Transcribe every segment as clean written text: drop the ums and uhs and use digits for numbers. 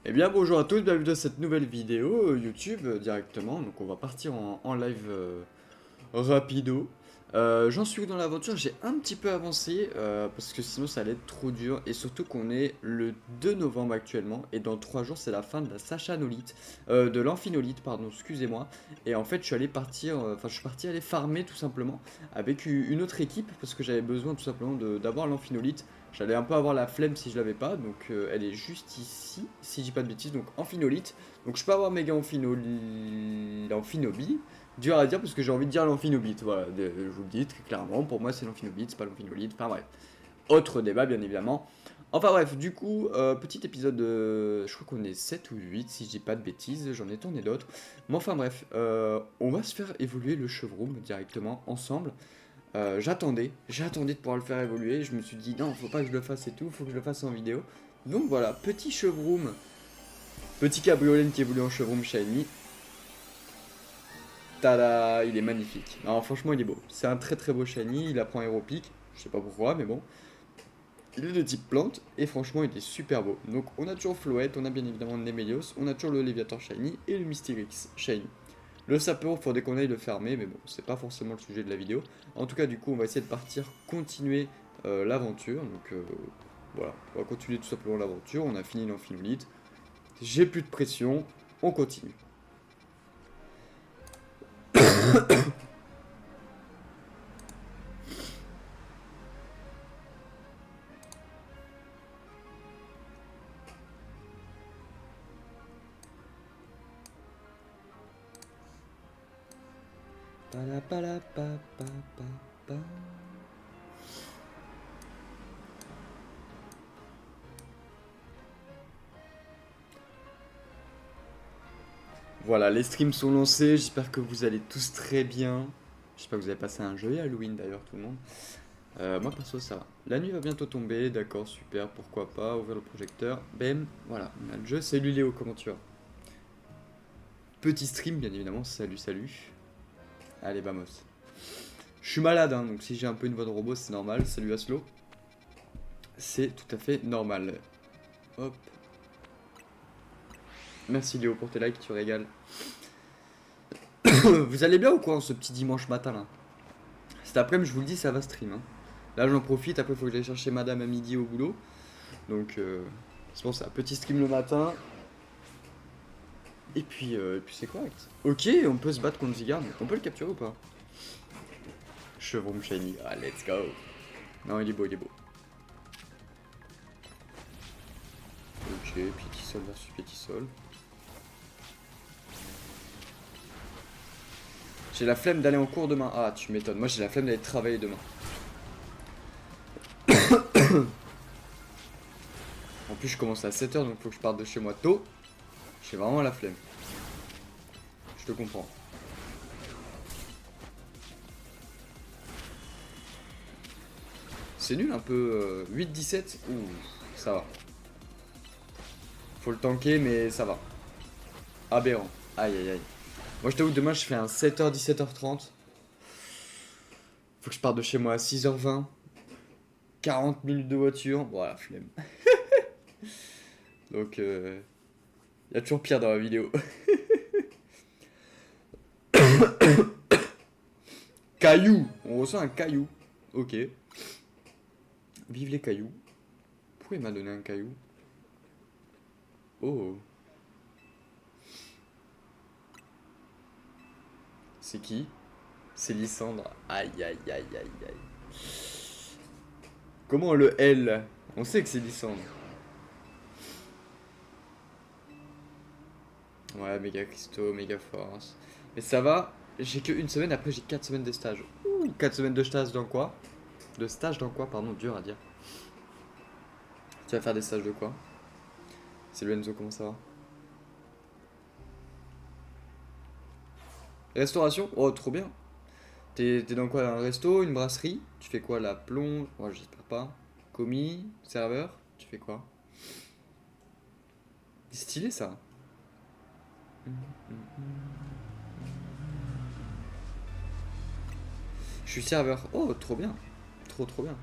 Eh bien bonjour à tous, bienvenue dans cette nouvelle vidéo YouTube directement. Donc on va partir en live rapido. J'en suis où dans l'aventure? J'ai un petit peu avancé parce que sinon ça allait être trop dur. Et surtout qu'on est le 2 novembre actuellement et dans 3 jours c'est la fin de la sachanolite, de l'amphinolite pardon, excusez-moi. Et en fait je suis allé partir, je suis parti aller farmer tout simplement avec une autre équipe parce que j'avais besoin tout simplement d'avoir l'amphinolite. J'allais un peu avoir la flemme si je l'avais pas, donc elle est juste ici, si je dis pas de bêtises, donc amphinolite. Donc je peux avoir méga amphinobie, dur à dire parce que j'ai envie de dire l'amphinobite, voilà, je vous le dis très clairement, pour moi c'est l'amphinobite, c'est pas l'amphinolite, enfin bref. Autre débat bien évidemment. Enfin bref, du coup, petit épisode je crois qu'on est 7 ou 8 si je dis pas de bêtises, j'en ai tourné d'autres. Mais enfin bref, on va se faire évoluer le chevroom directement ensemble. J'attendais de pouvoir le faire évoluer. Je me suis dit non, faut pas que je le fasse et tout, faut que je le fasse en vidéo. Donc voilà, petit chevroom, petit cabriolet qui évolue en chevroom shiny. Tada, il est magnifique. Non, franchement, il est beau. C'est un très très beau shiny. Il apprend aéropique, je sais pas pourquoi, mais bon. Il est de type plante et franchement, il est super beau. Donc on a toujours Floette, on a bien évidemment Nemelios, on a toujours le Léviator shiny et le Mystyrix shiny. Le sapeur, il faudrait qu'on aille le fermer, mais bon, c'est pas forcément le sujet de la vidéo. En tout cas, du coup, on va essayer de partir, continuer l'aventure. Donc voilà, on va continuer tout simplement l'aventure. On a fini l'amphinolite. J'ai plus de pression, on continue. Palapalapapapapa. Voilà, les streams sont lancés, j'espère que vous allez tous très bien. J'espère que vous avez passé un joyeux Halloween d'ailleurs tout le monde. Moi perso ça va. La nuit va bientôt tomber, d'accord, super, pourquoi pas, ouvrir le projecteur. Bam, voilà, on a le jeu. Salut Léo, comment tu vas? Petit stream bien évidemment, salut salut. Allez vamos. Je suis malade hein, donc si j'ai un peu une voix de robot c'est normal. Salut Aslo. C'est tout à fait normal. Hop. Merci Léo pour tes likes, tu régales. Vous allez bien ou quoi en ce petit dimanche matin là? Cet après-midi, je vous le dis, ça va stream. Hein. Là, j'en profite. Après, il faut que j'aille chercher madame à midi au boulot. Donc, c'est pour ça. Petit stream le matin. Et puis c'est correct. Ok, on peut se battre contre Zygarde. On peut le capturer ou pas? Chevron shiny. Ah, let's go. Non, il est beau, il est beau. Ok, Pietisol versus Pietisol. J'ai la flemme d'aller en cours demain. Ah, tu m'étonnes. Moi, j'ai la flemme d'aller travailler demain. En plus, je commence à 7h, donc faut que je parte de chez moi tôt. J'ai vraiment la flemme. Je te comprends. C'est nul un peu. 8-17. Ouh, ça va. Faut le tanker, mais ça va. Aberrant. Aïe aïe aïe. Moi, je t'avoue, demain, je fais un 7h, 17h30. Faut que je parte de chez moi à 6h20. 40 minutes de voiture. Voilà, flemme. Donc, y a toujours pire dans la vidéo. Caillou. On reçoit un caillou. Ok. Vive les cailloux. Pourquoi il m'a donné un caillou? Oh. C'est qui? C'est Lysandre. Aïe aïe aïe aïe aïe. Comment le L? On sait que c'est Lysandre. Ouais, méga cristaux, méga force. Mais ça va, j'ai que une semaine, après j'ai 4 semaines de stage. Ouh, 4 semaines de stage dans quoi? De stage dans quoi, pardon, dur à dire. Tu vas faire des stages de quoi? C'est Lorenzo, comment ça va? Restauration? Oh, trop bien. T'es dans quoi? Un resto, une brasserie? Tu fais quoi? La plonge? Ouais, j'espère pas. Commis? Serveur? Tu fais quoi? C'est stylé ça. Je suis serveur. Oh, trop bien. Trop trop bien.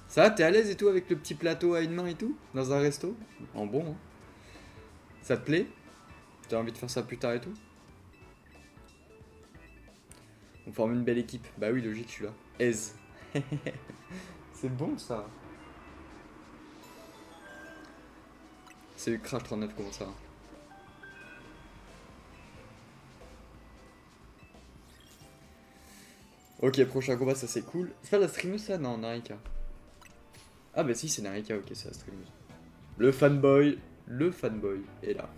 Ça va, t'es à l'aise et tout avec le petit plateau à une main et tout? Dans un resto? En bon, hein. Ça te plaît? T'as envie de faire ça plus tard et tout? On forme une belle équipe. Bah oui, logique, je suis là. Aise. C'est bon ça. C'est Crash 39, comment ça? Ok, prochain combat, ça c'est cool. C'est pas la streameuse ça? Non, Narika. Ah bah si, c'est Narika, ok, c'est la streameuse. Le fanboy est là.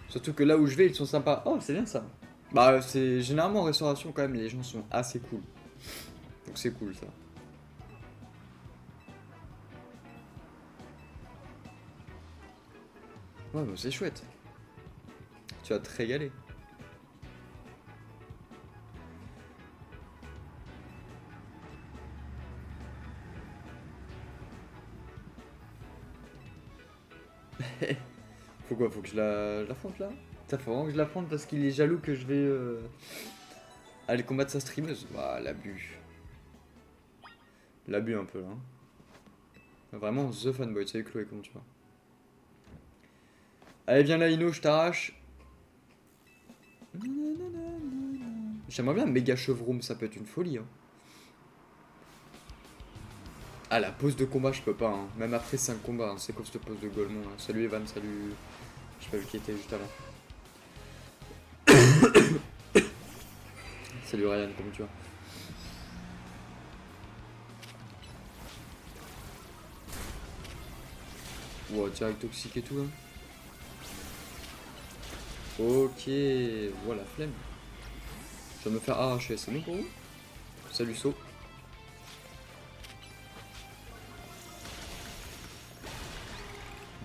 Surtout que là où je vais, ils sont sympas. Oh, c'est bien ça. Bah, c'est généralement en restauration quand même, les gens sont assez cool. Donc c'est cool ça. Ouais, bah c'est chouette. Tu vas te régaler. Faut quoi? Faut que je l'affronte là? Ça faut vraiment que je l'affronte parce qu'il est jaloux que je vais aller combattre sa streameuse. Bah, l'abus. L'abus un peu là. Vraiment the fanboy, tu sais Chloé, comment tu vas? Allez, viens là, Ino, je t'arrache. J'aimerais bien un méga chevroom, ça peut être une folie. Hein. Ah, la pause de combat, je peux pas. Hein. Même après 5 combats, hein. C'est quoi cette pause de Golemon là? Salut Evan, salut. Je sais pas vu qui était juste avant. Salut Ryan, comment tu vas? Wow, direct toxique et tout là. Ok, voilà, flemme. Je vais me faire arracher, c'est bon pour vous? Salut So.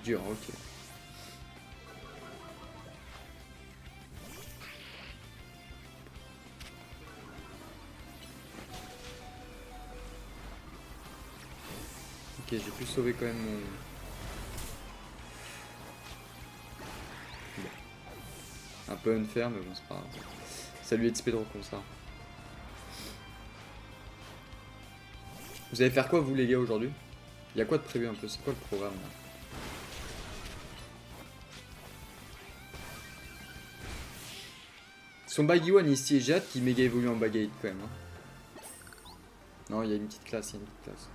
Dur, ok. Ok, j'ai pu sauver quand même mon... Bon. Un peu unfair, mais bon, c'est pas grave. Salut Edspedro, comme ça. Vous allez faire quoi, vous, les gars, aujourd'hui? Il y a quoi de prévu un peu? C'est quoi le programme, là? Son Baggy One ici, j'ai hâte qu'il méga évolue en Baggy quand même. Hein. Non, il y a une petite classe, il y a une petite classe.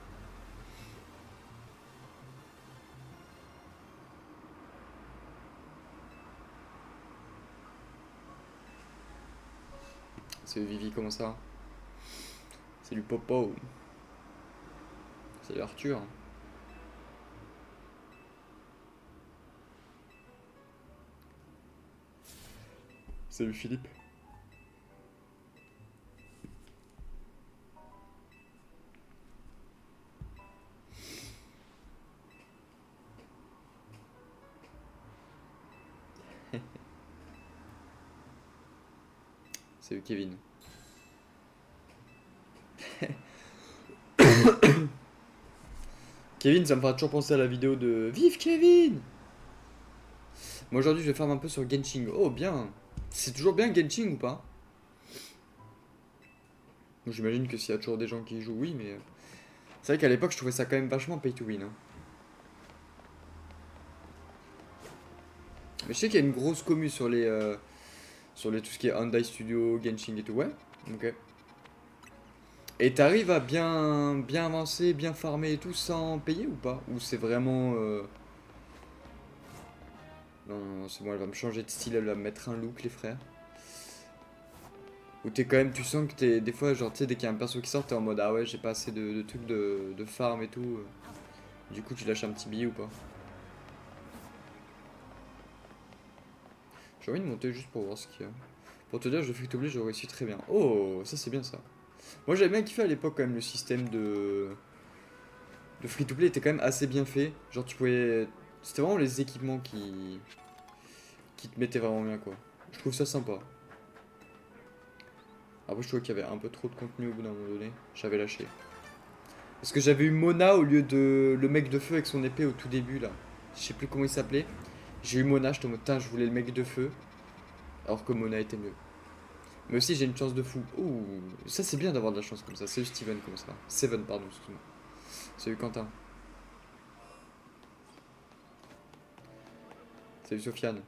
Salut Vivi, comment ça? Salut Popo. Salut Arthur. Salut Philippe. Salut Kevin. Kevin, ça me fera toujours penser à la vidéo de Vive Kevin! Moi aujourd'hui je vais faire un peu sur Genshin. Oh bien! C'est toujours bien Genshin ou pas? J'imagine que s'il y a toujours des gens qui y jouent, oui, mais... C'est vrai qu'à l'époque je trouvais ça quand même vachement pay to win. Hein. Mais je sais qu'il y a une grosse commu sur les... tout ce qui est Hyundai Studio, Genshin et tout, ouais. Ok. Et t'arrives à bien avancer, bien farmer et tout sans payer ou pas? Ou c'est vraiment... Non, non, c'est bon, elle va me changer de style, elle va me mettre un look, les frères. Ou t'es quand même, tu sens que t'es... Des fois, genre, tu sais, dès qu'il y a un perso qui sort, t'es en mode, ah ouais, j'ai pas assez de trucs de farm et tout. Du coup, tu lâches un petit billet ou pas? J'ai envie de monter juste pour voir ce qu'il y a. Pour te dire, je fais que je réussis très bien. Oh, ça c'est bien ça. Moi j'avais bien kiffé à l'époque quand même le système de free-to-play était quand même assez bien fait. Genre tu pouvais... C'était vraiment les équipements qui te mettaient vraiment bien quoi. Je trouve ça sympa. Après je trouvais qu'il y avait un peu trop de contenu au bout d'un moment donné. J'avais lâché. Parce que j'avais eu Mona au lieu de le mec de feu avec son épée au tout début là. Je sais plus comment il s'appelait. J'ai eu Mona, j'étais en mode, putain, je voulais le mec de feu. Alors que Mona était mieux. Mais aussi j'ai une chance de fou. Ouh. Ça, c'est bien d'avoir de la chance comme ça. Salut Steven, comment ça va? Seven, pardon, excuse-moi. Salut Quentin. Salut Sofiane.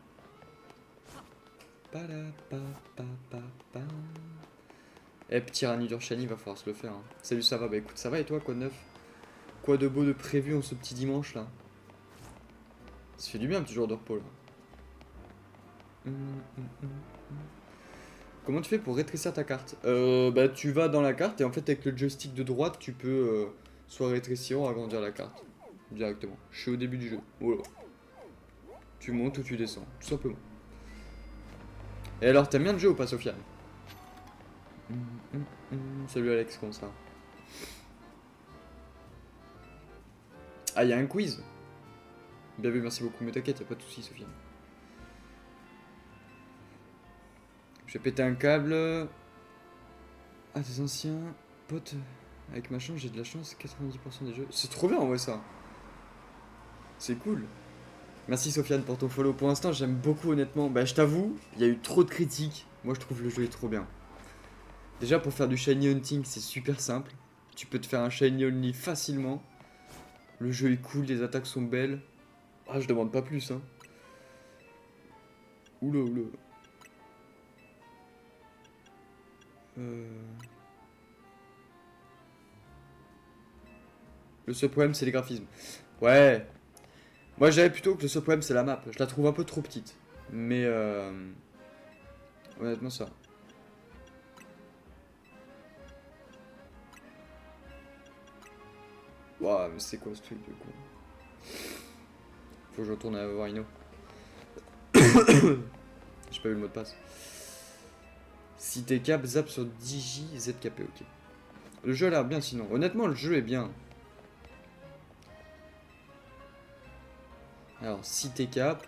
Eh, petit ranudeur shiny, va falloir se le faire. Hein. Salut, ça va? Bah écoute, ça va et toi, quoi de neuf? Quoi de beau de prévu en ce petit dimanche là? Ça fait du bien un petit jour de repos là. Comment tu fais pour rétrécir ta carte? Bah tu vas dans la carte et en fait avec le joystick de droite tu peux soit rétrécir ou agrandir la carte. Directement. Je suis au début du jeu. Voilà. Tu montes ou tu descends, tout simplement. Et alors, t'aimes bien le jeu ou pas, Sofiane? Salut Alex, comment ça? Ah, il y a un quiz. Bien vu, merci beaucoup, mais t'inquiète, y'a pas de soucis, Sofiane. Je vais péter un câble. Ah, des anciens potes. Avec ma chance, j'ai de la chance, 90% des jeux. C'est trop bien en vrai ça. C'est cool. Merci Sofiane pour ton follow. Pour l'instant, j'aime beaucoup honnêtement. Bah, je t'avoue, il y a eu trop de critiques. Moi, je trouve le jeu est trop bien. Déjà, pour faire du shiny hunting, c'est super simple. Tu peux te faire un shiny only facilement. Le jeu est cool, les attaques sont belles. Ah, je demande pas plus, hein. Oula, oula. Le seul problème, c'est les graphismes. Ouais. Moi, je dirais plutôt que le seul problème, c'est la map. Je la trouve un peu trop petite. Mais, honnêtement, ça. Waouh, mais c'est quoi ce truc, du coup? Faut que je retourne à voir Ino. J'ai pas eu le mot de passe. Si t'es cap, zap sur Digi ZKP, ok. Le jeu a l'air bien sinon. Honnêtement, le jeu est bien. Alors, si t'es cap,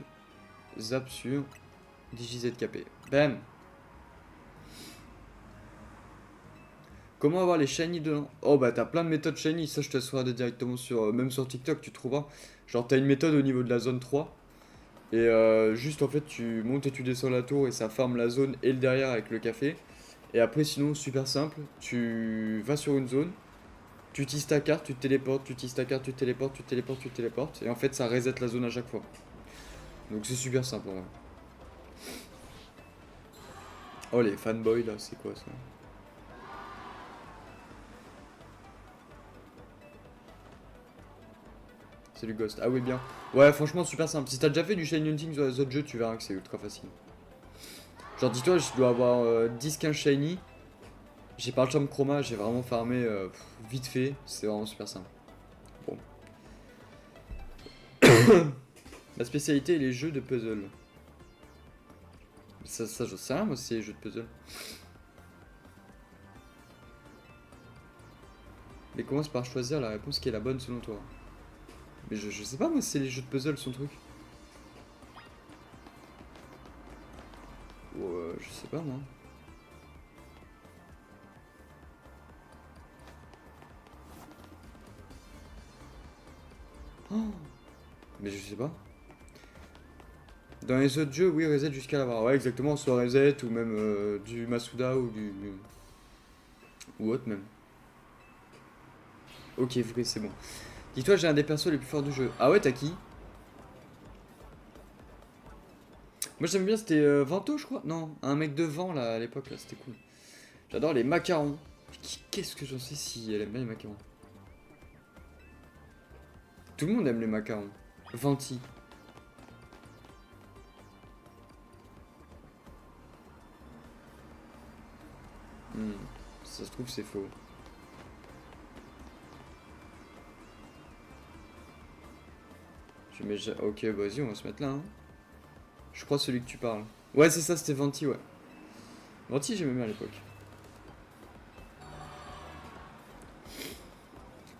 zap sur Digi ZKP. Bam. Comment avoir les shiny dedans? Oh bah t'as plein de méthodes shiny, ça je te laisserai directement sur... même sur TikTok tu trouveras. Genre t'as une méthode au niveau de la zone 3. Et juste en fait tu montes et tu descends la tour et ça farme la zone et le derrière avec le café. Et après sinon super simple, tu vas sur une zone, tu utilises ta carte, tu te téléportes, tu utilises ta carte, tu te téléportes, tu te téléportes, tu te téléportes. Et en fait ça reset la zone à chaque fois. Donc c'est super simple en vrai. Oh les fanboys là, c'est quoi ça? C'est du Ghost. Ah oui, bien. Ouais, franchement, super simple. Si t'as déjà fait du Shiny Hunting sur les autres jeux, tu verras que c'est ultra facile. Genre, dis-toi, je dois avoir 10-15 Shiny. J'ai pas le champ chroma, j'ai vraiment farmé vite fait. C'est vraiment super simple. Bon. La spécialité, les jeux de puzzle. Ça je sais rien, moi, c'est les jeux de puzzle. Mais commence par choisir la réponse qui est la bonne selon toi. Mais je sais pas, moi, c'est les jeux de puzzle, son truc. Ouais, je sais pas, moi. Oh, mais je sais pas. Dans les autres jeux, oui, reset jusqu'à la barre. Ouais, exactement, soit reset ou même du Masuda ou du. Ou autre même. Ok, vrai, c'est bon. Dis-toi, j'ai un des persos les plus forts du jeu. Ah ouais, t'as qui? Moi j'aime bien, c'était Vento, je crois. Non, un mec de vent là à l'époque, là, c'était cool. J'adore les macarons. Qu'est-ce que j'en sais si elle aime bien les macarons? Tout le monde aime les macarons. Venti. Ça se trouve, c'est faux. Ok, vas-y, on va se mettre là. Hein. Je crois celui que tu parles. Ouais, c'est ça, c'était Venti, ouais. Venti, j'aimais bien à l'époque.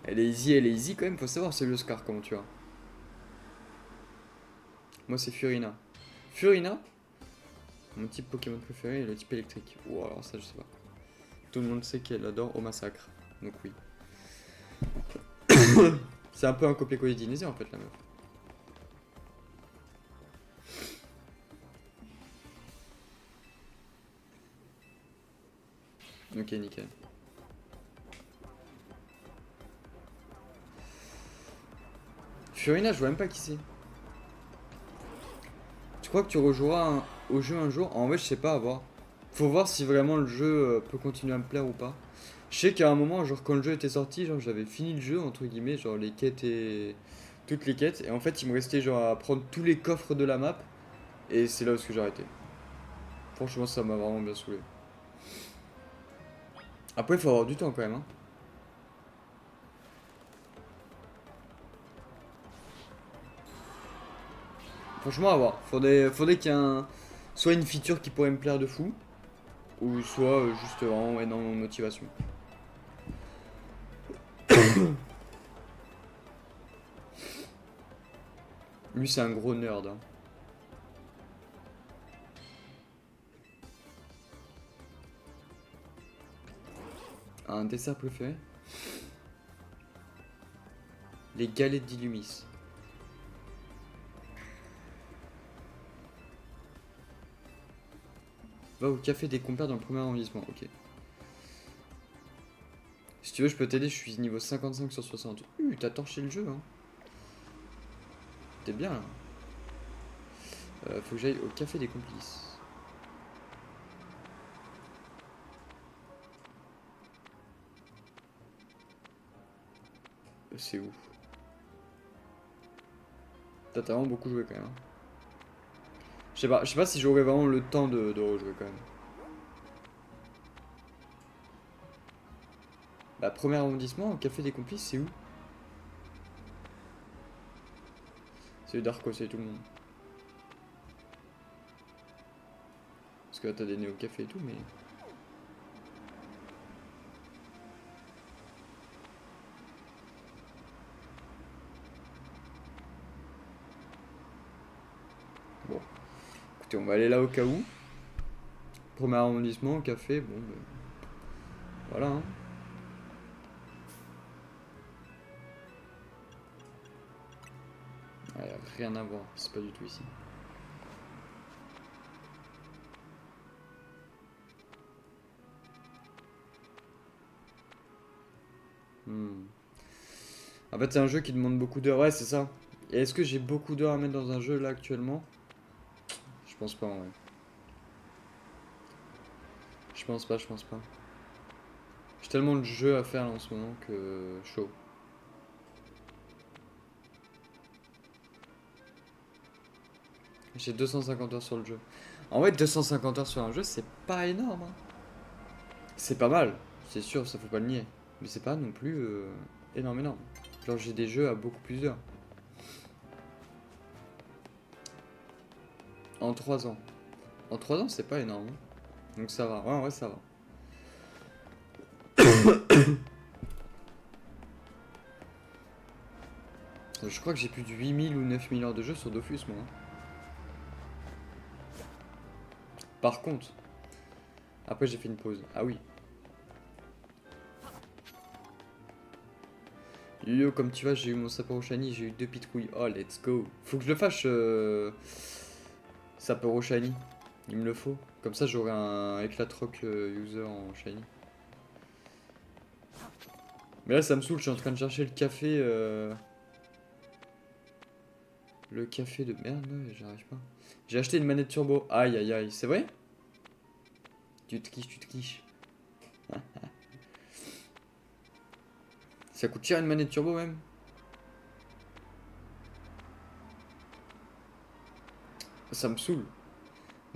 Elle est easy quand même, faut savoir, c'est le Scar, comment tu as. Moi, c'est Furina. Furina, mon type Pokémon préféré est le type électrique. Ou alors ça, je sais pas. Tout le monde sait qu'elle adore au massacre. Donc oui. C'est un peu un copier-coller d'Inésia en fait, la meuf. Ok, nickel. Furina, je vois même pas qui c'est. Tu crois que tu rejoueras au jeu un jour? En vrai, je sais pas, à voir. Faut voir si vraiment le jeu peut continuer à me plaire ou pas. Je sais qu'à un moment, genre quand le jeu était sorti, genre j'avais fini le jeu, entre guillemets, genre les quêtes et... toutes les quêtes. Et en fait, il me restait genre à prendre tous les coffres de la map. Et c'est là où j'ai arrêté. Franchement, ça m'a vraiment bien saoulé. Après, il faut avoir du temps quand même, hein. Franchement, à voir. Faudrait qu'il y ait soit une feature qui pourrait me plaire de fou, ou soit juste vraiment énormément de motivation. Lui, c'est un gros nerd, hein. Un dessert préféré? Les galettes d'Illumis. Va au café des compères dans le premier arrondissement, ok. Si tu veux, je peux t'aider, je suis niveau 55 sur 60. T'as torché le jeu, hein. T'es bien, là. Faut que j'aille au café des complices. C'est où? T'as vraiment beaucoup joué quand même, hein. Je sais pas si j'aurais vraiment le temps de rejouer quand même. Bah, premier arrondissement, au café des complices, c'est où? C'est Darko, c'est tout le monde. Parce que là, t'as des néo café et tout, mais. Bon. Écoutez, on va aller là au cas où. Premier arrondissement, café, bon, ben. Voilà, hein. Ouais, rien à voir, c'est pas du tout ici. En fait, c'est un jeu qui demande beaucoup d'heures. Ouais, c'est ça. Et est-ce que j'ai beaucoup d'heures à mettre dans un jeu là actuellement? Je pense pas, en vrai. Je pense pas, je pense pas. J'ai tellement de jeux à faire là, en ce moment que chaud. J'ai 250 heures sur le jeu. En vrai, 250 heures sur un jeu, c'est pas énorme, hein. C'est pas mal, c'est sûr, ça faut pas le nier. Mais c'est pas non plus énorme, énorme. Genre, j'ai des jeux à beaucoup plus d'heures. En 3 ans. En 3 ans, c'est pas énorme, hein. Donc ça va, ouais, ouais, ça va. Je crois que j'ai plus de 8000 ou 9000 heures de jeu sur Dofus, moi, hein. Par contre, après j'ai fait une pause. Ah oui. Yo, comme tu vois, j'ai eu mon Sapporo Shiny, j'ai eu 2 pitrouilles. Oh, let's go. Faut que je le fasse, Sapporo Shiny. Il me le faut. Comme ça, j'aurai un Éclatroc user en Shiny. Mais là, ça me saoule, je suis en train de chercher le café. Le café de merde, j'arrive pas. J'ai acheté une manette turbo. Aïe, aïe, aïe. C'est vrai? Tu te quiches, tu te quiches. Ça coûte cher une manette turbo, même? Ça me saoule.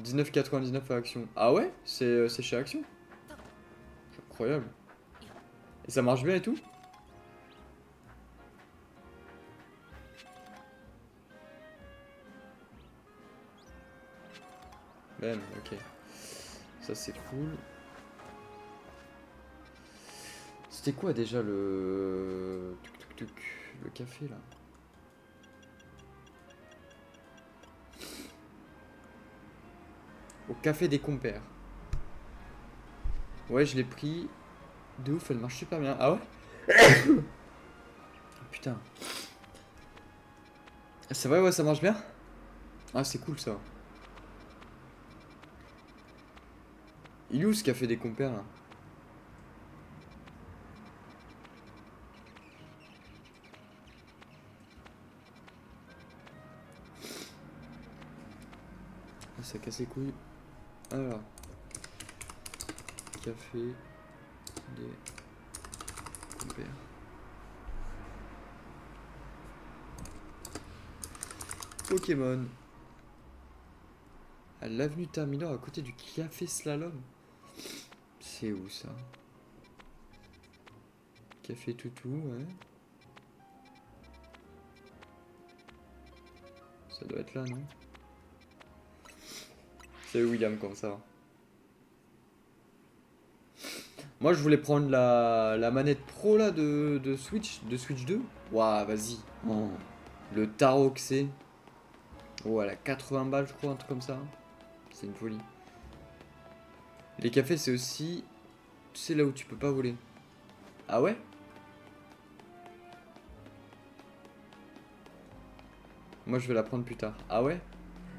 19,99 à Action. Ah ouais? C'est chez Action? C'est incroyable. Et ça marche bien et tout? Ben, ok. Ça c'est cool. C'était quoi déjà le... Le café là? Au café des compères. Ouais, je l'ai pris. De ouf, elle marche super bien. Ah ouais? Putain. C'est vrai, ouais, ça marche bien? Ah, c'est cool ça. Il est où ce café des compères là? Ça casse les couilles. Alors. Café. Des compères. Pokémon. À l'avenue Terminor à côté du café Slalom. C'est où ça? Café Toutou, ouais. Ça doit être là, non? C'est William comme ça. Moi je voulais prendre la manette pro là de Switch 2. Waouh, vas-y. Oh. Le tarot que c'est. Oh, elle a 80 balles, je crois, un truc comme ça. C'est une folie. Les cafés, c'est aussi. Tu sais, là où tu peux pas voler. Ah ouais? Moi, je vais la prendre plus tard. Ah ouais?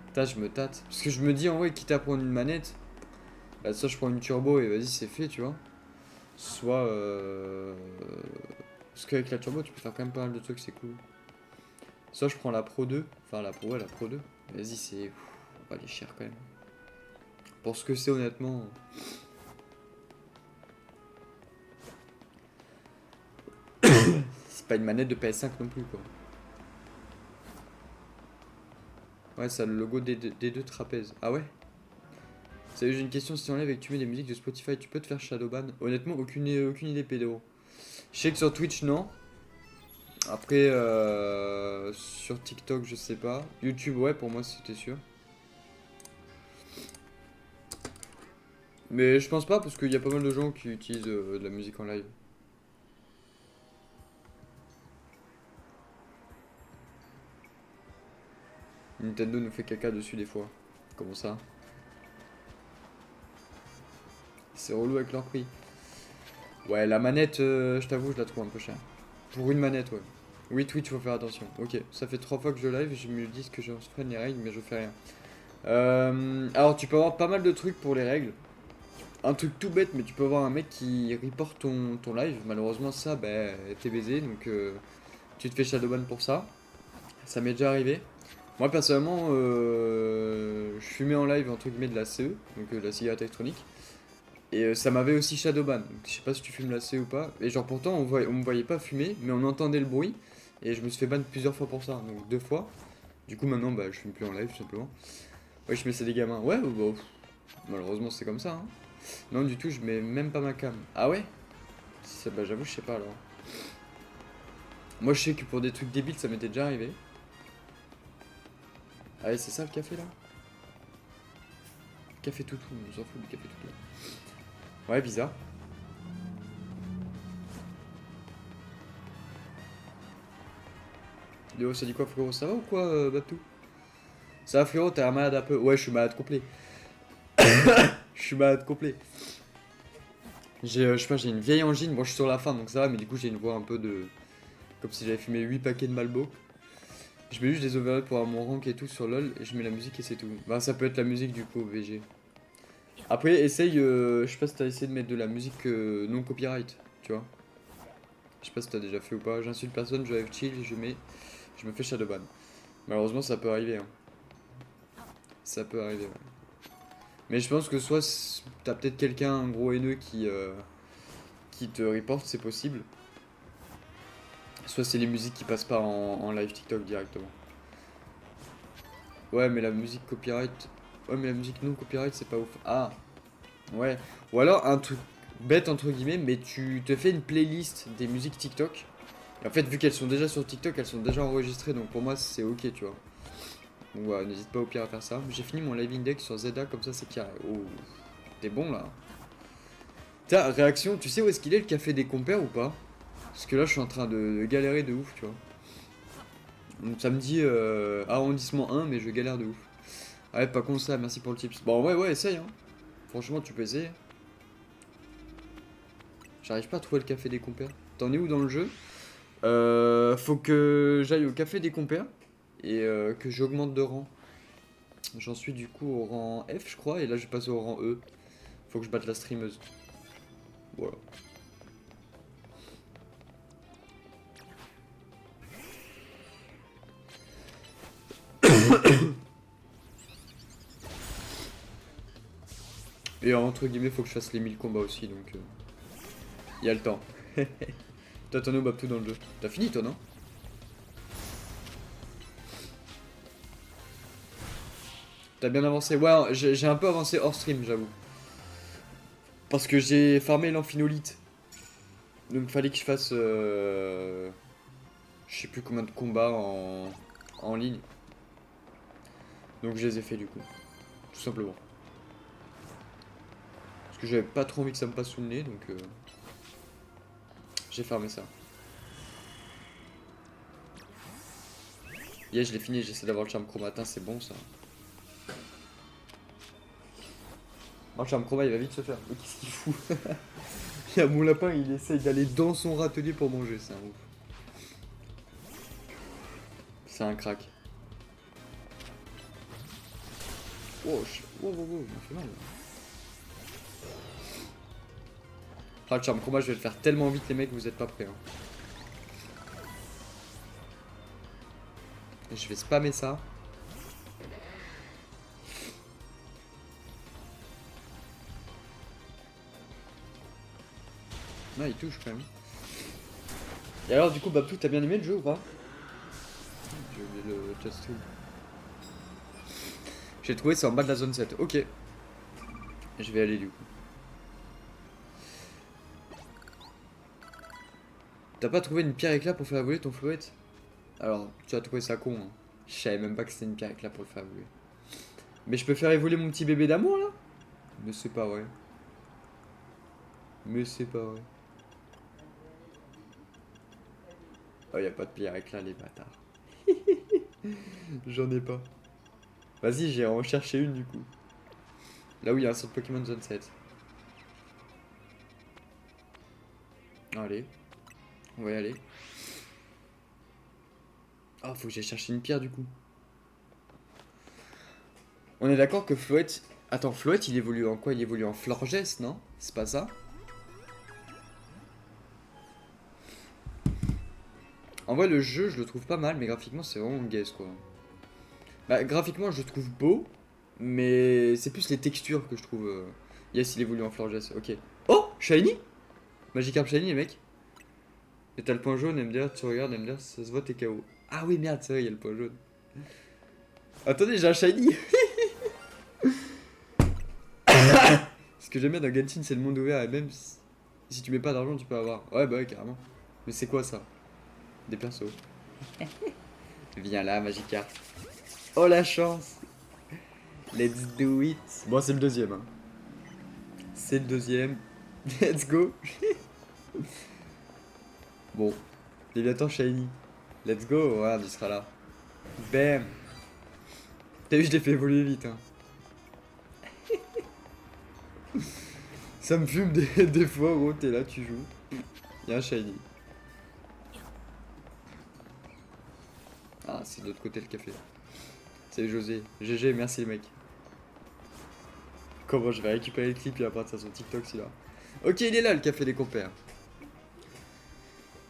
Putain, je me tâte. Parce que je me dis, en vrai, quitte à prendre une manette, bah, soit je prends une turbo et vas-y, c'est fait, tu vois. Soit. Parce qu'avec la turbo, tu peux faire quand même pas mal de trucs, c'est cool. Soit je prends la Pro 2. Enfin, la Pro, ouais, la Pro 2. Vas-y, c'est. On va aller cher quand même. Pour ce que c'est, honnêtement. C'est pas une manette de PS5 non plus, quoi. Ouais, ça a le logo des deux trapèzes. Ah ouais? Salut, j'ai une question. Si tu enlèves et que tu mets des musiques de Spotify, tu peux te faire shadowban? Honnêtement, aucune idée, pédo. Je sais que sur Twitch, non. Après, sur TikTok, je sais pas. YouTube, ouais, pour moi, c'était sûr. Mais je pense pas, parce qu'il y a pas mal de gens qui utilisent de la musique en live. Nintendo nous fait caca dessus des fois. Comment ça? C'est relou avec leur prix. Ouais, la manette, je t'avoue, je la trouve un peu chère. Pour une manette, ouais. Oui, Twitch, faut faire attention. Ok, ça fait 3 fois que je live, je me dis que je freine les règles, mais je fais rien. Alors, tu peux avoir pas mal de trucs pour les règles. Un truc tout bête, mais tu peux avoir un mec qui reporte ton live. Malheureusement, ça, bah, t'es baisé, donc tu te fais shadowban pour ça. Ça m'est déjà arrivé. Moi, personnellement, je fumais en live, entre guillemets, de la CE, donc de la cigarette électronique. Et ça m'avait aussi shadowban. Donc, je sais pas si tu fumes la CE ou pas. Et genre, pourtant, on me voyait pas fumer, mais on entendait le bruit. Et je me suis fait ban plusieurs fois pour ça, donc 2 fois. Du coup, maintenant, bah, je fume plus en live, tout simplement. Ouais, je mets c'est des gamins. Ouais, bah, malheureusement, c'est comme ça, hein. Non, du tout, je mets même pas ma cam. Ah ouais? Bah, j'avoue, je sais pas alors. Moi, je sais que pour des trucs débiles, ça m'était déjà arrivé. Ah ouais, c'est ça le café là? Café toutou, on s'en fout du café toutou. Ouais, bizarre. Léo, ça dit quoi, frérot? Ça va ou quoi, Babtou? Ça va, frérot? T'as l'air malade un peu? Ouais, je suis malade complet. Je suis malade complet. Je sais pas, j'ai une vieille angine. Bon, je suis sur la fin, donc ça va, mais du coup, j'ai une voix un peu de. Comme si j'avais fumé 8 paquets de Malbo. Je mets juste des overlays pour avoir mon rank et tout sur LoL, et je mets la musique et c'est tout. Bah, ça peut être la musique du coup, VG. Après, essaye, je sais pas si t'as essayé de mettre de la musique non copyright, tu vois. Je sais pas si t'as déjà fait ou pas. J'insulte personne, je live chill, je me fais shadowban. Malheureusement, ça peut arriver, hein. Ça peut arriver, ouais. Mais je pense que soit t'as peut-être quelqu'un, un gros haineux qui te reporte, c'est possible. Soit c'est les musiques qui passent pas en live TikTok directement. Ouais, mais la musique copyright. Ouais, mais la musique non copyright, c'est pas ouf. Ah, ouais. Ou alors un truc bête entre guillemets, mais tu te fais une playlist des musiques TikTok. Et en fait, vu qu'elles sont déjà sur TikTok, elles sont déjà enregistrées, donc pour moi c'est ok, tu vois. Donc voilà, n'hésite pas au pire à faire ça. J'ai fini mon live index sur Zelda, comme ça c'est carré. Oh, t'es bon là. Tiens, réaction, tu sais où est-ce qu'il est le café des compères ou pas? Parce que là, je suis en train de galérer de ouf, tu vois. Donc ça me dit arrondissement 1, mais je galère de ouf. Ah ouais, pas con ça, merci pour le tips. Bon, ouais, ouais, essaye, hein. Franchement, tu peux essayer. J'arrive pas à trouver le café des compères. T'en es où dans le jeu? Faut que j'aille au café des compères et que j'augmente de rang. J'en suis du coup au rang F, je crois, et là je passe au rang E. Faut que je batte la streameuse. Voilà. Et entre guillemets, faut que je fasse les 1000 combats aussi, donc y a le temps. Toi, t'en es au Babtou dans le jeu. T'as fini, toi, non? T'as bien avancé. Ouais, j'ai un peu avancé hors stream, j'avoue. Parce que j'ai farmé l'amphinolite. Donc fallait que je fasse... je sais plus combien de combats en ligne. Donc je les ai fait du coup. Tout simplement. Parce que j'avais pas trop envie que ça me passe sous le nez, donc j'ai farmé ça. Yeah, je l'ai fini, j'essaie d'avoir le charme chromatin, c'est bon ça. Le charme chroma il va vite se faire. Mais qu'est-ce qu'il fout? Il y a mon lapin, il essaye d'aller dans son râtelier pour manger, c'est un ouf. C'est un crack. Wow, wow, il m'a fait mal. Ah, le charme chroma, je vais le faire tellement vite, les mecs, vous êtes pas prêts. Hein. Je vais spammer ça. Non, il touche quand même. Et alors, du coup, Babtou, t'as bien aimé le jeu ou pas? J'ai oublié le just tool. J'ai trouvé, c'est en bas de la zone 7. Ok. Je vais aller du coup. T'as pas trouvé une pierre éclat pour faire évoluer ton flouette? Alors, tu as trouvé ça con. Hein. Je savais même pas que c'était une pierre éclat pour le faire évoluer. Mais je peux faire évoluer mon petit bébé d'amour là? Mais c'est pas vrai. Mais c'est pas vrai. Oh, y a pas de pierre éclat, les bâtards. J'en ai pas. Vas-y, j'ai en cherché une du coup. Là où il y a un centre Pokémon Zone 7. Allez. On va y aller. Ah, faut que j'aille chercher une pierre du coup. On est d'accord que Floette... Attends, Floette, il évolue en quoi? Il évolue en Florges, non? C'est pas ça? En vrai, le jeu, je le trouve pas mal, mais graphiquement, c'est vraiment gaze, quoi. Bah, graphiquement, je le trouve beau, mais c'est plus les textures que je trouve... Yes, il évolue en Florges, ok. Oh, Shiny? Magikarp Shiny, les mecs. Et t'as le point jaune, MDR, tu regardes, MDR, ça se voit, t'es KO. Ah oui, merde, c'est vrai, il y a le point jaune. Attendez, j'ai un Shiny. Ce que j'aime bien dans Genshin, c'est le monde ouvert, et même si tu mets pas d'argent, tu peux avoir. Ouais, bah ouais, carrément. Mais c'est quoi ça? Des persos. Viens là, Magikarp. Oh la chance. Let's do it. Bon, c'est le deuxième. Hein. C'est le deuxième. Let's go. Bon. Léviathan Shiny. Let's go. Voilà, il sera là. Bam. T'as vu, je l'ai fait évoluer vite. Hein. Ça me fume des fois, gros. T'es là, tu joues. Y'a un Shiny. Ah, c'est de l'autre côté le café. C'est José. GG, merci les mecs. Comment je vais récupérer le clip et à partir de son TikTok celui-là. Ok, il est là le café des compères.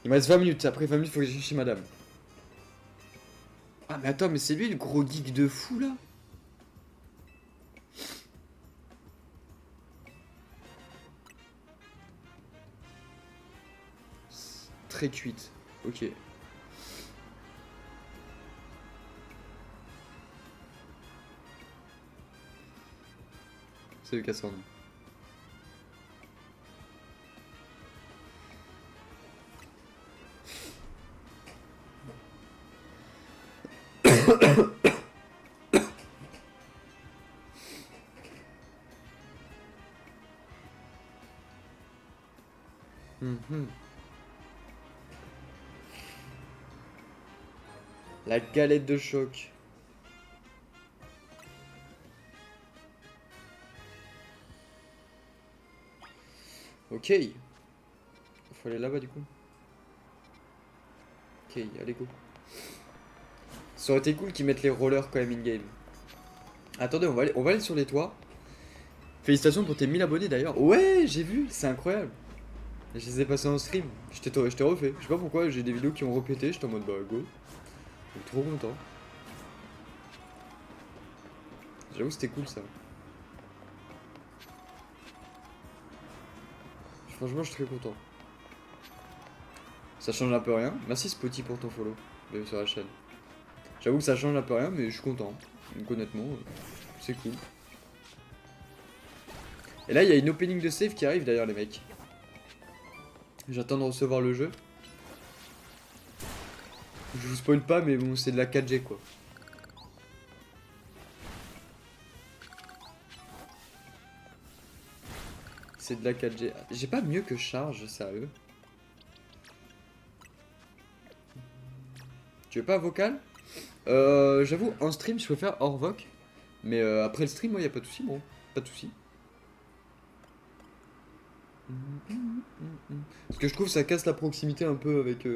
Il me reste 20 minutes. Après 20 minutes, faut que j'aille chercher madame. Ah, mais attends, mais c'est lui le gros geek de fou là? Très cuite. Ok. C'est le Cassandre. La galette de choc. Ok. Faut aller là-bas du coup. Ok, allez go. Ça aurait été cool qu'ils mettent les rollers quand même in-game. Attendez, on va aller sur les toits. Félicitations pour tes 1000 abonnés d'ailleurs. Ouais, j'ai vu, c'est incroyable. Je les ai passés en stream. Je t'ai refait. Je sais pas pourquoi, j'ai des vidéos qui ont répété. J'étais en mode bah go. Donc, trop content. J'avoue, c'était cool ça. Franchement, je suis très content. Ça change un peu rien. Merci Spotty pour ton follow. Bienvenue sur la chaîne. J'avoue que ça change un peu rien, mais je suis content. Donc honnêtement, c'est cool. Et là, il y a une opening de save qui arrive d'ailleurs, les mecs. J'attends de recevoir le jeu. Je vous spoil pas, mais bon, c'est de la 4G quoi. C'est de la 4G. J'ai pas mieux que charge, sérieux. Tu veux pas vocal? J'avoue, en stream, je peux faire hors voc. Mais après le stream, moi, y a pas de soucis, bon. Pas de soucis. Parce que je trouve que ça casse la proximité un peu avec,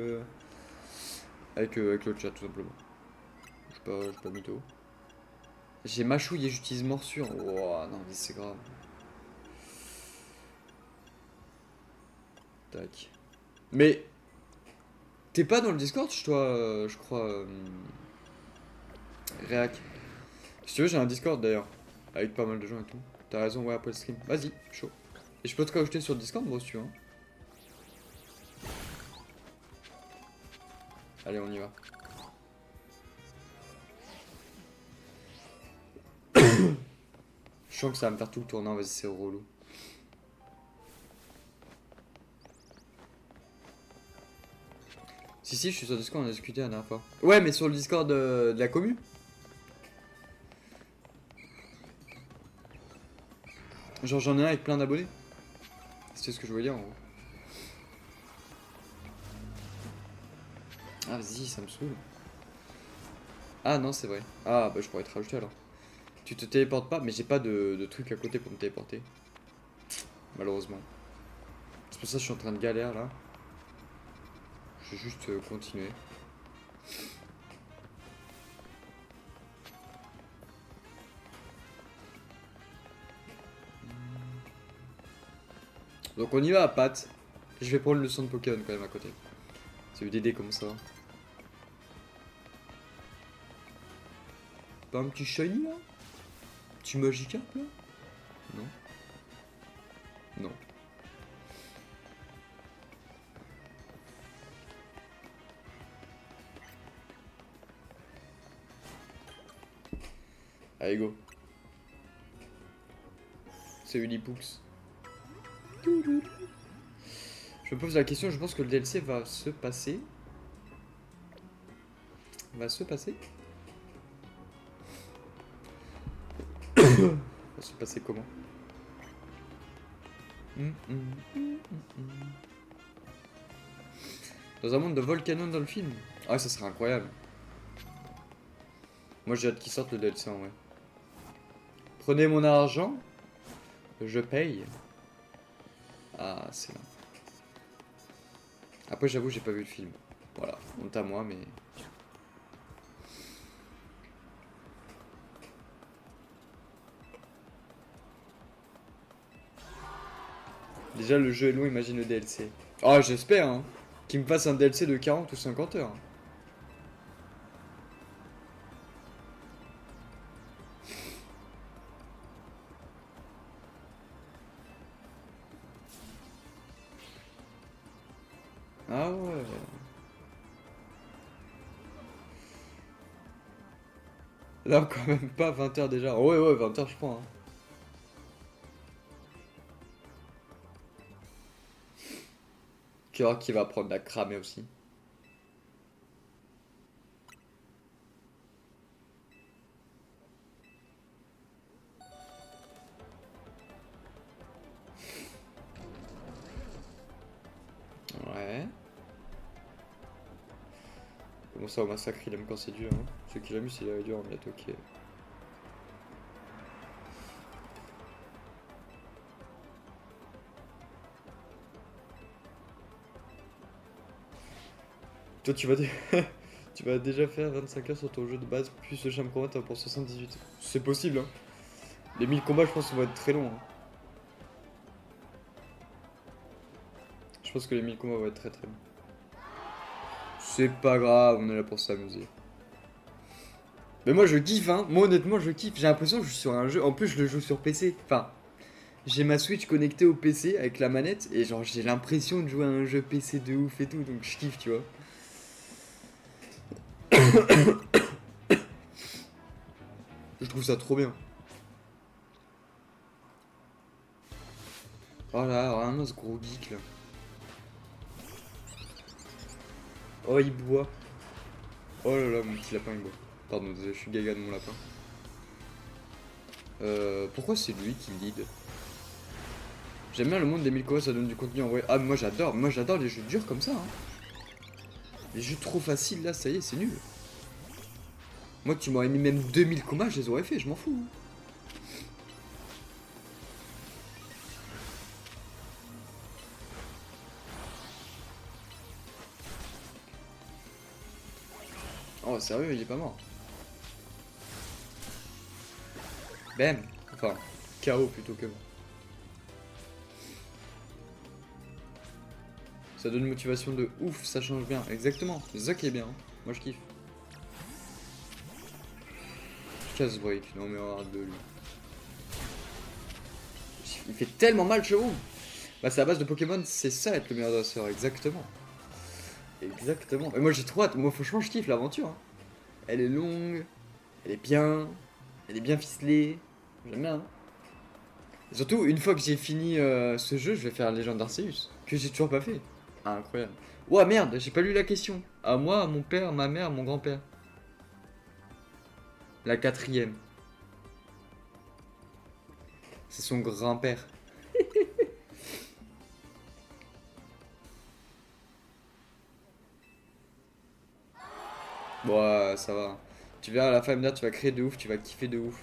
avec le chat, tout simplement. Je suis pas mytho. J'ai mâchouille et j'utilise morsure. Wow, non, mais c'est grave. Tac. Mais t'es pas dans le Discord, je crois. Réac. Si tu veux, j'ai un Discord d'ailleurs. Avec pas mal de gens et tout. T'as raison, ouais, après le stream. Vas-y, chaud. Et je peux te rajouter sur Discord, moi, si tu veux. Hein. Allez, on y va. Je sens que ça va me faire tout le tour. Non, vas-y, c'est relou. Si, je suis sur Discord, on a discuté la dernière fois. Ouais, mais sur le Discord de la commu. Genre, j'en ai un avec plein d'abonnés. C'est ce que je voulais dire en gros. Ah, vas-y, ça me saoule. Ah, non, c'est vrai. Ah, bah, je pourrais te rajouter alors. Tu te téléportes pas, mais j'ai pas de truc à côté pour me téléporter. Malheureusement. C'est pour ça que je suis en train de galère là. Je vais juste continuer. Donc on y va à Pat. Je vais prendre le son de Pokémon quand même à côté. C'est UDD comme ça. Pas un petit shiny là? Petit Magikarp là? Non. Non. Allez go. C'est Unipoops. Je me pose la question, je pense que le DLC va se passer. Va se passer comment? Dans un monde de Volcanon dans le film. Ah, ça serait incroyable. Moi j'ai hâte qu'il sorte le DLC en vrai. Prenez mon argent. Je paye. Ah, c'est là. Après, j'avoue, j'ai pas vu le film. Voilà, honte à moi, mais. Déjà, le jeu est long, imagine le DLC. Ah, j'espère, hein. Qu'il me fasse un DLC de 40 ou 50 heures. Ah ouais. Là, quand même pas 20 heures déjà. Ouais, ouais, 20 heures, je crois. Hein. Tu vois qu'il va prendre la cramer aussi. Ouais. Comment ça, au massacre, il aime quand c'est dur. Hein. Ceux qui l'aiment, s'il est dur, on va être ok. Toi, tu vas déjà faire 25 heures sur ton jeu de base, plus le charme combat pour 78. C'est possible, hein. Les 1000 combats, je pense, vont être très longs. Hein. Je pense que les 1000 combats vont être très très longs. C'est pas grave, on est là pour s'amuser. Mais moi, je kiffe, hein. Moi, honnêtement, je kiffe. J'ai l'impression que je suis sur un jeu. En plus, je le joue sur PC. Enfin, j'ai ma Switch connectée au PC avec la manette et genre j'ai l'impression de jouer à un jeu PC de ouf et tout, donc je kiffe, tu vois. Je trouve ça trop bien. Oh là, vraiment ce gros geek là. Oh, il boit. Oh là là, mon petit lapin il boit. Pardon, désolé, je suis gaga de mon lapin. Pourquoi c'est lui qui lead? J'aime bien le monde des 1000 coins, ça donne du contenu en vrai. Ah, moi j'adore les jeux durs comme ça. Hein. Les jeux trop faciles là, ça y est, c'est nul. Moi, tu m'aurais mis même 2000 combats, je les aurais fait, je m'en fous. Hein. Oh, sérieux, il est pas mort. Bam. Enfin, KO plutôt que mort. Ça donne une motivation de ouf, ça change bien. Exactement, c'est ça qui est bien. Hein. Moi, je kiffe. Casse break, non mais regarde de lui. Il fait tellement mal, chevaux. Bah, c'est à base de Pokémon, c'est ça être le meilleur dresseur, exactement. Exactement. Et moi, j'ai trop hâte. Moi, franchement, je kiffe l'aventure. Hein. Elle est longue, elle est bien ficelée. J'aime bien. Hein. Et surtout, une fois que j'ai fini ce jeu, je vais faire Légende d'Arceus, que j'ai toujours pas fait. Ah, incroyable. Ouah, merde, j'ai pas lu la question. À moi, à mon père, ma mère, mon grand-père. La quatrième. C'est son grand-père. Bon, ça va. Tu verras, à la fin, tu vas créer de ouf, tu vas kiffer de ouf.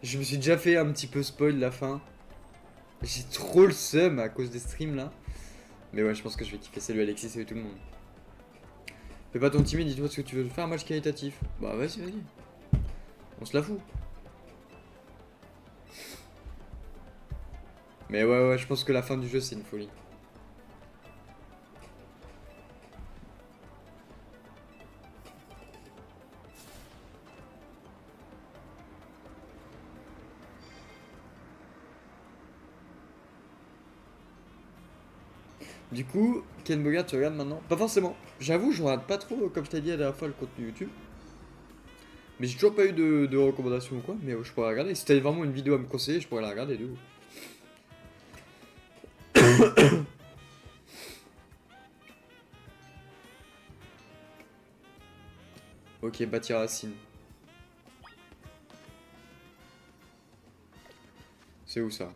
Je me suis déjà fait un petit peu spoil la fin. J'ai trop le seum à cause des streams là. Mais ouais, je pense que je vais kiffer. Salut Alexis, salut tout le monde. Fais pas ton timide, dis-toi ce que tu veux faire un match qualitatif. Bah vas-y, vas-y. On se la fout. Mais ouais, je pense que la fin du jeu c'est une folie. Du coup, Ken Bogart, tu regardes maintenant? Pas forcément. J'avoue, je regarde pas trop, comme je t'ai dit la dernière fois, le contenu YouTube. Mais j'ai toujours pas eu de recommandations ou quoi, mais je pourrais regarder. Si t'avais vraiment une vidéo à me conseiller, je pourrais la regarder de ouf. Ok, bâtir Racine. C'est où ça?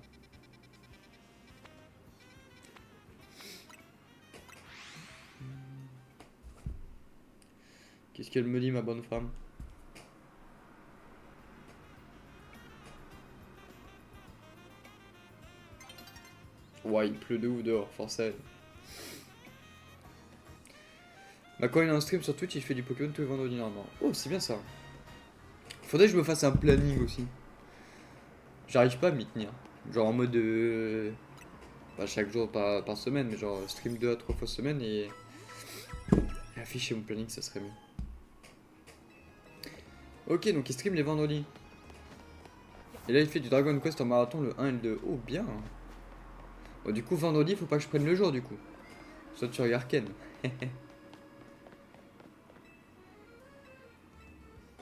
Qu'est-ce qu'elle me dit, ma bonne femme? Ouais, il pleut de ouf dehors, force à elle. Bah, quand il a un stream sur Twitch, il fait du Pokémon tous les vendredis normalement. Oh, c'est bien ça. Faudrait que je me fasse un planning aussi. J'arrive pas à m'y tenir. Genre en mode. Pas chaque jour par semaine, mais genre stream 2 à 3 fois semaine et afficher mon planning, ça serait mieux. Ok, donc il stream les vendredis. Et là, il fait du Dragon Quest en marathon le 1 et le 2. Oh, bien. Bon, du coup, vendredi, faut pas que je prenne le jour, du coup. Soit tu regardes Ken. Bah,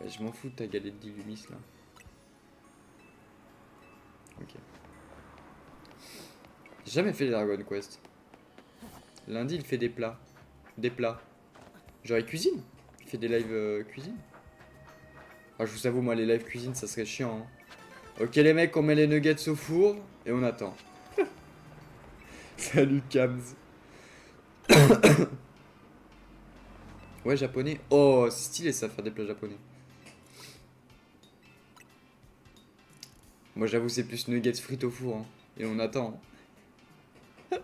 je m'en fous de ta galette d'Illumis, là. Ok. J'ai jamais fait les Dragon Quest. Lundi, il fait des plats. Des plats. Genre, il cuisine. Il fait des lives cuisine. Ah, je vous avoue, moi, les lives cuisine, ça serait chiant. Hein. Ok, les mecs, on met les nuggets au four et on attend. Salut, Kams. Ouais, japonais. Oh, c'est stylé ça, faire des plats japonais. Moi, j'avoue, c'est plus nuggets frites au four. Hein. Et on attend. Hein.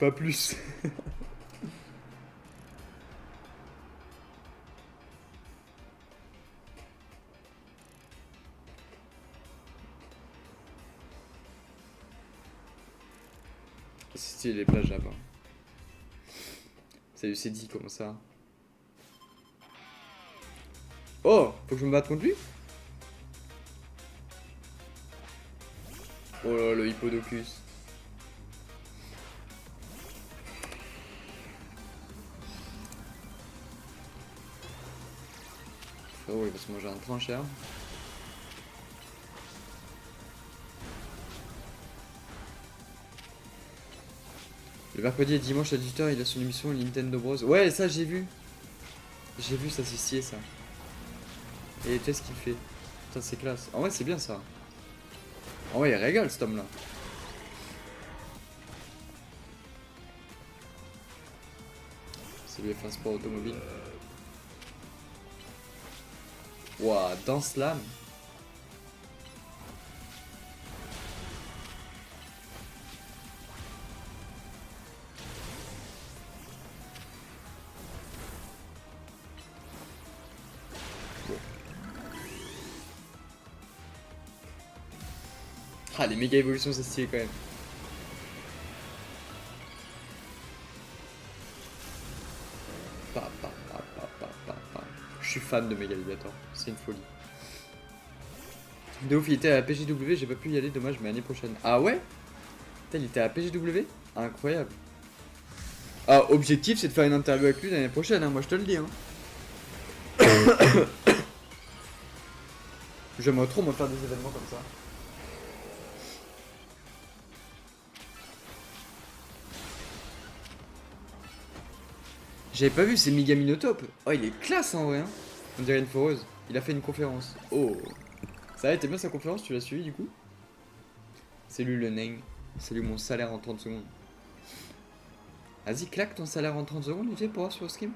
Pas plus. C'est stylé les plats japonais. Salut, c'est dit, comment ça? Oh, faut que je me batte contre lui? Oh là, le Hippodocus. Oh, il va se manger un trancheur. Le mercredi et dimanche à 18 h, il a son émission Nintendo Bros. Ouais, ça j'ai vu. J'ai vu, ça c'est stylé ça. Et qu'est-ce qu'il fait? Putain, c'est classe. En vrai, c'est bien ça. En vrai, il régale cet homme là. C'est lui fait un sport automobile. Ouah, dans Slam. Ah, les méga évolutions, c'est stylé quand même. Je suis fan de Megaligator, c'est une folie. De ouf, il était à la PGW, j'ai pas pu y aller, dommage, mais l'année prochaine. Ah ouais? Putain, il était à la PGW? Incroyable. Ah, objectif, c'est de faire une interview avec lui l'année prochaine, hein, moi je te le dis. Hein. J'aimerais trop me faire des événements comme ça. J'avais pas vu, c'est Megaminotop. Oh, il est classe en vrai. Hein. On dirait une foreuse. Il a fait une conférence. Oh. Ça a été bien sa conférence, tu l'as suivi du coup? Salut le nain. Salut mon salaire en 30 secondes. Vas-y, claque ton salaire en 30 secondes, tu sais, pour voir sur le stream.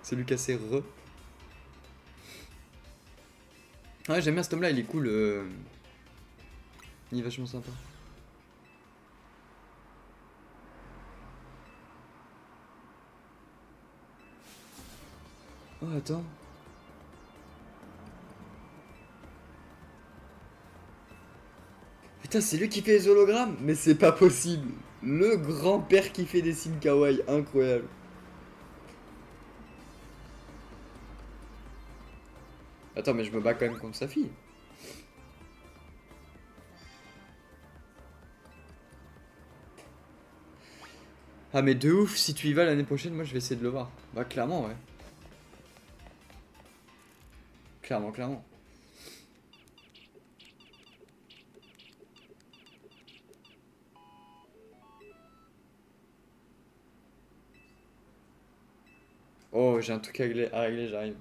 C'est Lucas Re. Ouais, j'aime bien cet homme là, il est cool. Il est vachement sympa. Oh, attends. Putain, c'est lui qui fait les hologrammes? Mais c'est pas possible. Le grand-père qui fait des signes kawaii, incroyable. Attends, mais je me bats quand même contre sa fille. Ah mais de ouf, si tu y vas l'année prochaine, moi je vais essayer de le voir. Bah clairement, ouais. Clairement, clairement. Oh, j'ai un truc à régler, j'arrive.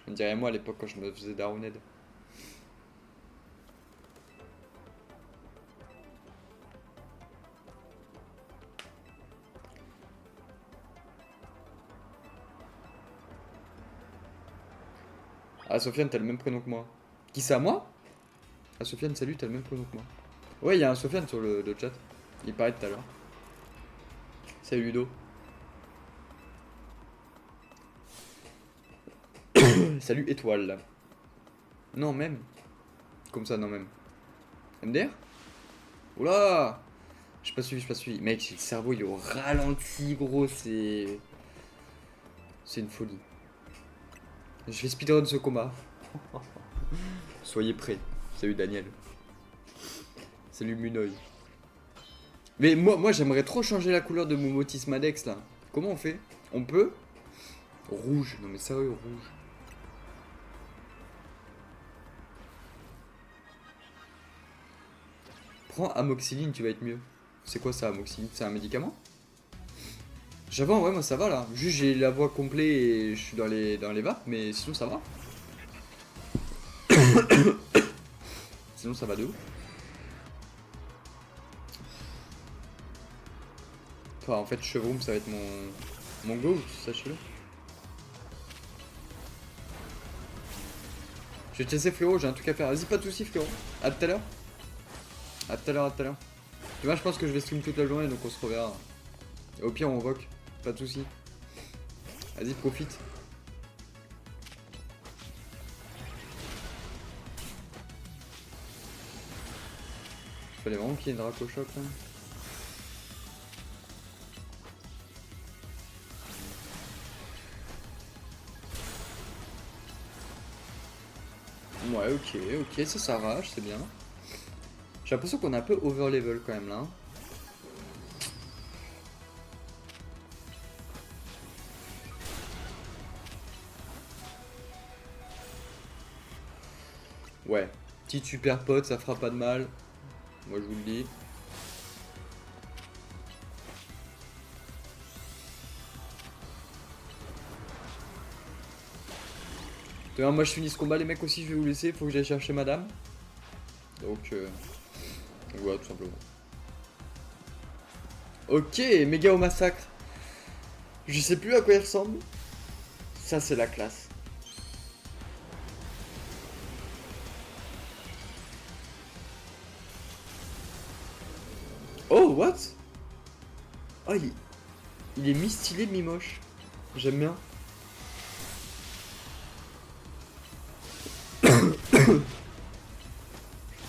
On dirait moi à l'époque quand je me faisais Daroned. Ah, Sofiane, t'as le même prénom que moi. Qui ça, moi? Ah, Sofiane, salut, t'as le même prénom que moi. Ouais, il y a un Sofiane sur le chat. Il paraît tout à l'heure. Salut Ludo. Salut Étoile. Non, même. Comme ça, non, même. MDR? Oula! J'ai pas suivi, j'ai pas suivi. Mec, le cerveau il est au ralenti, gros, c'est. C'est une folie. Je vais speedrun ce combat. Soyez prêts. Salut Daniel. Salut Munoy. Mais moi j'aimerais trop changer la couleur de mon Motis Madex là. Comment on fait? On peut? Rouge. Non mais sérieux, rouge. Prends amoxyline, tu vas être mieux. C'est quoi ça, amoxyline? C'est un médicament? J'avoue, en vrai, moi ça va là. Juste j'ai la voix complète et je suis dans les vapes, mais sinon ça va. Sinon ça va de ouf. Enfin, en fait, Chevroom ça va être mon go, sachez-le. Je vais te laisser frérot, j'ai un truc à faire. Vas-y, pas de soucis frérot. À tout à l'heure. À tout à l'heure, à tout à l'heure. Tu vois, je pense que je vais stream toute la journée donc on se reverra. Et au pire, on voque. Pas de soucis. Vas-y, profite. Fallait vraiment qu'il y ait une Draco Choc là. Ouais, ok, ça s'arrache, c'est bien. J'ai l'impression qu'on est un peu over level quand même là. Hein. Ouais, petite super pote, ça fera pas de mal. Moi je vous le dis. D'ailleurs, moi je finis ce combat, les mecs aussi, je vais vous laisser, faut que j'aille chercher madame. Donc voilà, tout simplement. Ok, méga au massacre. Je sais plus à quoi il ressemble. Ça, c'est la classe. Oh, what? Oh, il est mi-stylé, mi-moche. J'aime bien.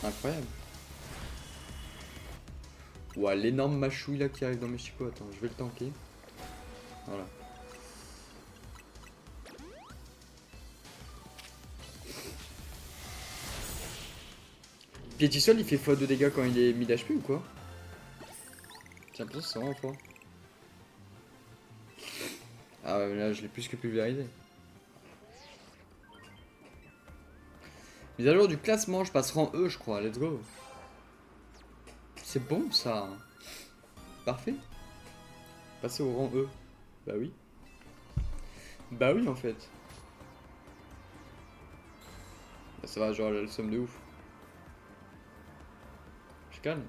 Incroyable. Ouah, l'énorme machouille là qui arrive dans mes chicots. Attends, je vais le tanker. Voilà. Piétisol, il fait x2 dégâts quand il est mid-HP ou quoi? J'ai l'impression que c'est vraiment fort. Ah ouais, mais là je l'ai plus que pulvérisé. Mise à jour du classement, je passe rang E, je crois. Let's go. C'est bon ça. Parfait. Passer au rang E. Bah oui. Bah oui en fait. Bah ça va, genre la somme de ouf. Je calme.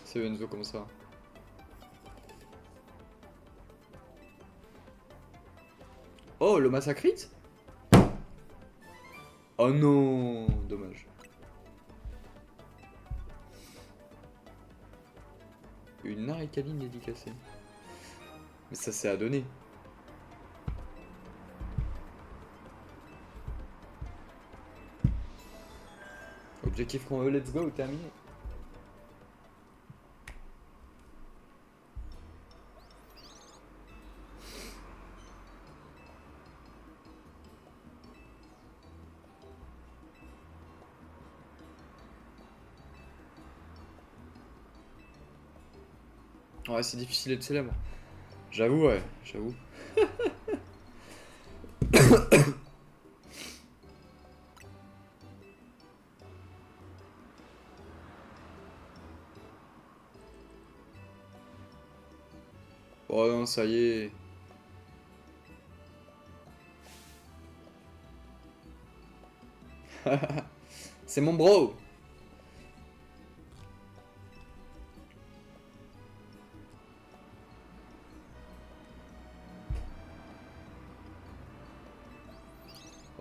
C'est Enzo comme ça. Oh, le massacrite? Oh non, dommage. Une Narikaline dédicacée. Mais ça c'est à donner. Objectif rang E, let's go, terminé. Ouais, c'est difficile d'être célèbre. J'avoue, ouais, j'avoue. Oh non, ça y est. C'est mon bro.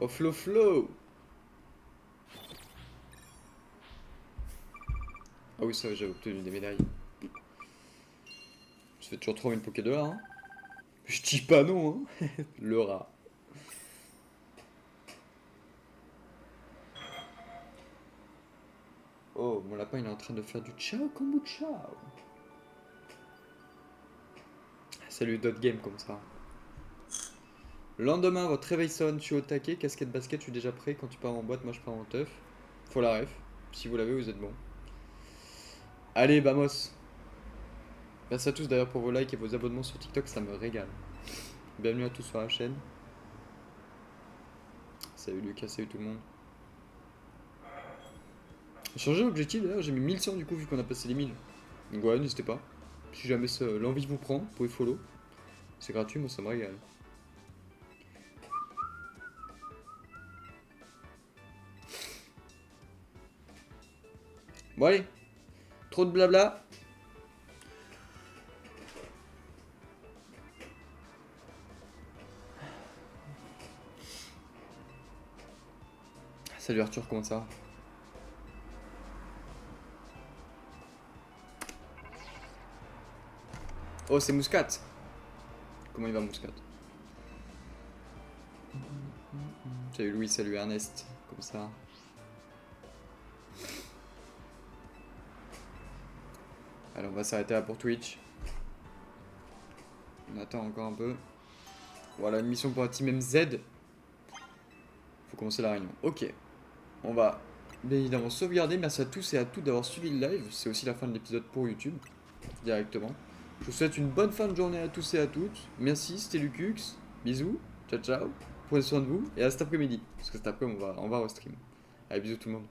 Oh flow flow. Ah oui, ça j'ai obtenu des médailles. Ça fait toujours 3000 Pokédollars, hein. Je dis pas non, hein. Le rat. Oh, mon lapin il est en train de faire du ciao kombucha. Salut Dot Game comme ça. Le lendemain, votre réveil sonne, je suis au taquet, casquette basket, je suis déjà prêt. Quand tu pars en boîte, moi je pars en teuf. Faut la ref. Si vous l'avez, vous êtes bon. Allez, vamos. Merci à tous d'ailleurs pour vos likes et vos abonnements sur TikTok, ça me régale. Bienvenue à tous sur la chaîne. Salut Lucas, salut tout le monde. J'ai changé l'objectif d'ailleurs, j'ai mis 1100 du coup vu qu'on a passé les 1000. Donc ouais, n'hésitez pas. Si jamais l'envie vous prend, vous pouvez follow. C'est gratuit, moi ça me régale. Bon allez, trop de blabla. Salut Arthur, comment ça va? Oh, c'est Mouscat. Comment il va Mouscat? Salut Louis, salut Ernest, comme ça. Allez, on va s'arrêter là pour Twitch. On attend encore un peu. Voilà, une mission pour la team MZ. Faut commencer la réunion. Ok. On va bien évidemment sauvegarder. Merci à tous et à toutes d'avoir suivi le live. C'est aussi la fin de l'épisode pour YouTube. Directement. Je vous souhaite une bonne fin de journée à tous et à toutes. Merci, c'était Lucux. Bisous. Ciao, ciao. Prenez soin de vous. Et à cet après-midi. Parce que cet après, on va restream. Allez, bisous tout le monde.